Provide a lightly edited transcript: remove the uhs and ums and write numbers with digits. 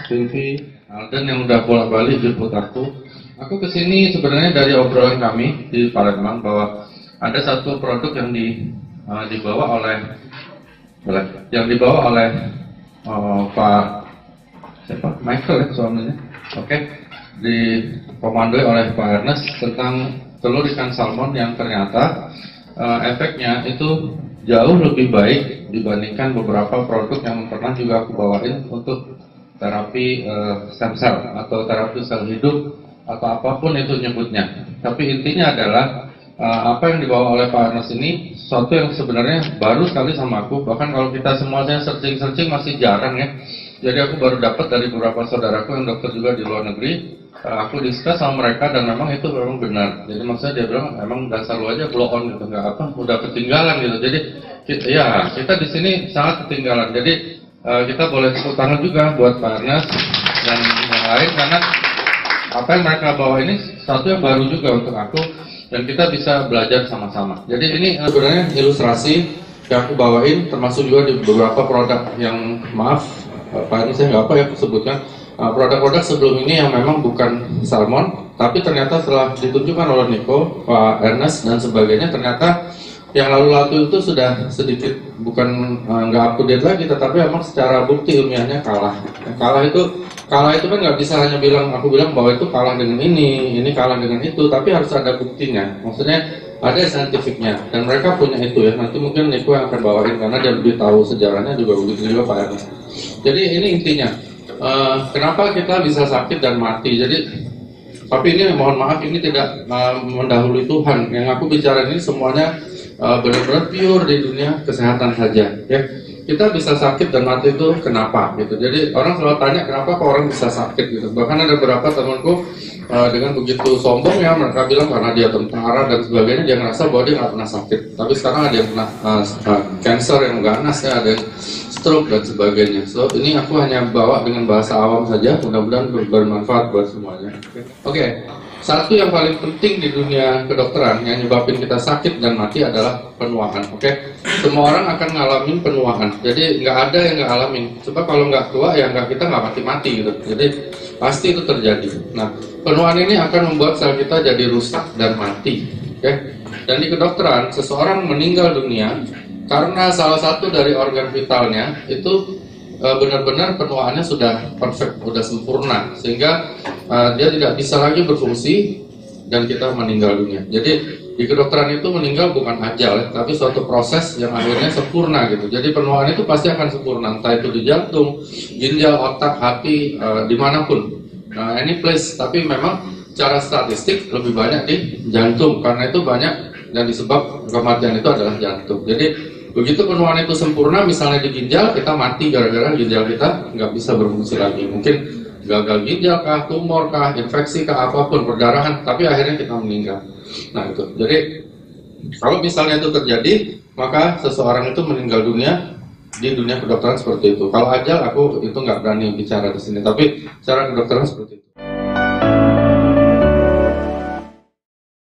Silvi, Alden yang udah bolak-balik jemput aku. Aku kesini sebenarnya dari obrolan kami di Palembang bahwa ada satu produk yang dibawa oleh Pak siapa? Michael ya suaminya. Oke. Dikomandoi oleh Pak Ernest tentang telur ikan salmon yang ternyata efeknya itu jauh lebih baik dibandingkan beberapa produk yang pernah juga aku bawain untuk terapi stem cell atau terapi sel hidup atau apapun itu nyebutnya. Tapi intinya adalah apa yang dibawa oleh Pak Ernest ini sesuatu yang sebenarnya baru sekali sama aku. Bahkan kalau kita semuanya searching masih jarang ya. Jadi aku baru dapat dari beberapa saudaraku yang dokter juga di luar negeri. Aku discuss sama mereka dan memang itu memang benar. Jadi maksudnya dia bilang emang dasar lu aja blow on gitu, nggak apa, udah ketinggalan gitu. Jadi kita di sini sangat ketinggalan. Jadi kita boleh tepuk tangan juga buat Pak Ernest dan yang lain karena apa yang mereka bawa ini satu yang baru juga untuk aku dan kita bisa belajar sama-sama. Jadi ini sebenarnya ilustrasi yang aku bawain termasuk juga di beberapa produk yang Pak ini saya nggak apa ya aku sebutkan produk-produk sebelum ini yang memang bukan salmon, tapi ternyata setelah ditunjukkan oleh Nico, Pak Ernest dan sebagainya, ternyata yang lalu-lalu itu sudah sedikit bukan nggak up to date lagi, tetapi memang secara bukti ilmiahnya kalah. Kalah itu kan nggak bisa hanya aku bilang bahwa itu kalah dengan ini kalah dengan itu, tapi harus ada buktinya. Maksudnya ada saintifiknya dan mereka punya itu ya. Nanti mungkin Nico yang akan bawain karena dia lebih tahu sejarahnya juga begitu juga Pak Ernest. Jadi ini intinya. Kenapa kita bisa sakit dan mati? Tapi ini mohon maaf ini tidak mendahului Tuhan. Yang aku bicara ini semuanya benar-benar pure di dunia kesehatan saja. Ya, kita bisa sakit dan mati itu kenapa? Gitu. Jadi orang selalu tanya kenapa kok orang bisa sakit gitu. Bahkan ada beberapa temanku dengan begitu sombong ya mereka bilang karena dia tentara dan sebagainya dia ngerasa bahwa dia nggak pernah sakit. Tapi sekarang ada yang pernah cancer yang ganas ya, ada yang stroke dan sebagainya. So ini aku hanya bawa dengan bahasa awam saja, mudah-mudahan bermanfaat buat semuanya. Oke. Satu yang paling penting di dunia kedokteran yang nyebabin kita sakit dan mati adalah penuaan. Oke. Semua orang akan ngalamin penuaan. Jadi nggak ada yang nggak alamin. Coba kalau nggak tua ya kita nggak mati-mati gitu. Jadi pasti itu terjadi. Nah, penuaan ini akan membuat sel kita jadi rusak dan mati. Oke. Dan di kedokteran seseorang meninggal dunia karena salah satu dari organ vitalnya itu benar-benar penuaannya sudah perfect, sudah sempurna, sehingga dia tidak bisa lagi berfungsi dan kita meninggal dunia. Jadi di kedokteran itu meninggal bukan ajal, tapi suatu proses yang akhirnya sempurna gitu. Jadi penuaan itu pasti akan sempurna, entah itu di jantung, ginjal, otak, hati, dimanapun, any place. Tapi memang secara statistik lebih banyak di jantung, karena itu banyak dan disebab kematian itu adalah jantung. Jadi begitu penuaan itu sempurna, misalnya di ginjal, kita mati gara-gara ginjal kita nggak bisa berfungsi lagi. Mungkin gagal ginjal kah, tumor kah, infeksi kah, apapun, perdarahan, tapi akhirnya kita meninggal. Nah itu, jadi kalau misalnya itu terjadi, maka seseorang itu meninggal dunia di dunia kedokteran seperti itu. Kalau ajal, aku itu nggak berani bicara di sini, tapi secara kedokteran seperti itu.